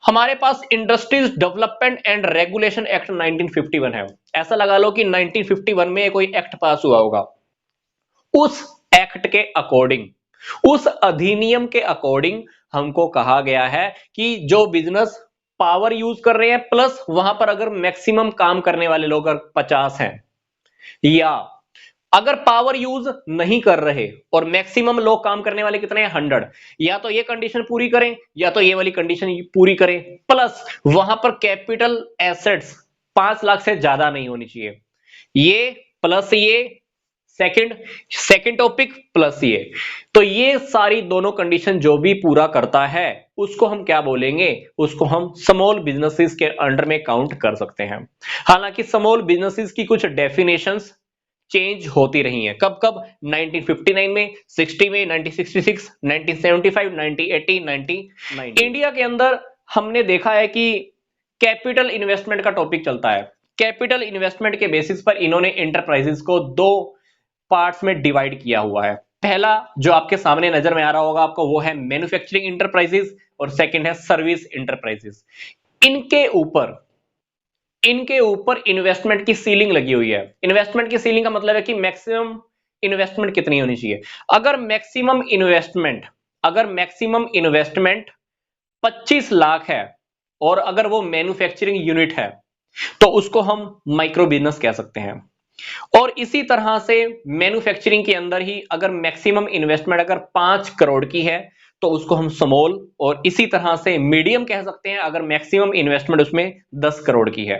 हमारे पास industries development and regulation act 1951 है। ऐसा लगा लो कि 1951 में कोई एक्ट पास हुआ होगा। उस एक्ट के अकॉर्डिंग, उस अधिनियम के अकॉर्डिंग हमको कहा गया है कि जो बिजनेस पावर यूज कर रहे हैं प्लस वहां पर अगर मैक्सिमम काम करने वाले लोग अगर 50 हैं, या अगर पावर यूज नहीं कर रहे और मैक्सिमम लोग काम करने वाले कितने हैं 100, या तो ये कंडीशन पूरी करें या तो ये वाली कंडीशन पूरी करें, प्लस वहां पर कैपिटल एसेट्स 5 लाख से ज्यादा नहीं होनी चाहिए। ये प्लस ये सेकंड सेकंड टॉपिक प्लस ये, तो ये सारी दोनों कंडीशन जो भी पूरा करता है उसको हम क्या बोलेंगे, उसको हम स्मॉल बिजनेसेस के अंडर में काउंट कर सकते हैं। हालांकि स्मॉल बिजनेसेस की कुछ डेफिनेशंस चेंज होती रही हैं। कब कब? 1959 में, 60 में, 1966, 1975, 1980, 1990। इंडिया के अंदर हमने देखा है कि कैपिटल इन्वेस्टमेंट का टॉपिक चलता है। कैपिटल इन्वेस्टमेंट के बेसिस पर इन्होंने एंटरप्राइजेस को दो पार्ट्स में डिवाइड किया हुआ है। पहला जो आपके सामने नजर में आ रहा होगा आपको, वो है मैन्युफैक्चरिंग इंटरप्राइजेस, और सेकंड है सर्विस इंटरप्राइजेस। इनके ऊपर इनके ऊपर इन्वेस्टमेंट की सीलिंग लगी हुई है। इन्वेस्टमेंट की सीलिंग का मतलब है कि मैक्सिमम इन्वेस्टमेंट कितनी होनी चाहिए। अगर मैक्सिमम इन्वेस्टमेंट 25 लाख है और अगर वो मैन्युफैक्चरिंग यूनिट है तो उसको हम माइक्रो बिजनेस कह सकते हैं। और इसी तरह से मैन्युफैक्चरिंग के अंदर ही अगर मैक्सिमम इन्वेस्टमेंट अगर 5 करोड़ की है तो उसको हम स्मॉल, और इसी तरह से मीडियम कह सकते हैं अगर मैक्सिमम इन्वेस्टमेंट उसमें 10 करोड़ की है।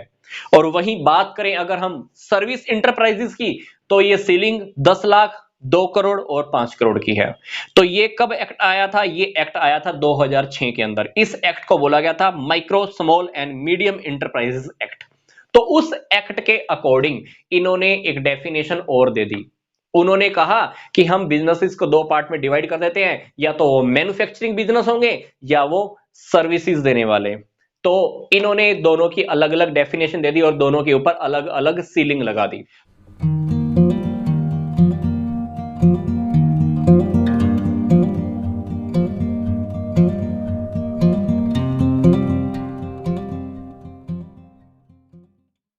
और वही बात करें अगर हम सर्विस इंटरप्राइजेस की, तो ये सीलिंग 10 लाख, 2 करोड़ और 5 करोड़ की है। तो ये कब एक्ट आया था? ये एक्ट आया था 2006 के अंदर। इस एक्ट को बोला गया था micro small and medium enterprises act. तो उस एक्ट के अकॉर्डिंग इन्होंने एक डेफिनेशन और दे दी। उन्होंने कहा कि हम बिजनेसेस को दो पार्ट में डिवाइड कर देते हैं, या तो वो मैन्युफैक्चरिंग बिजनेस होंगे या वो सर्विसेज देने वाले। तो इन्होंने दोनों की अलग अलग डेफिनेशन दे दी और दोनों के ऊपर अलग अलग सीलिंग लगा दी।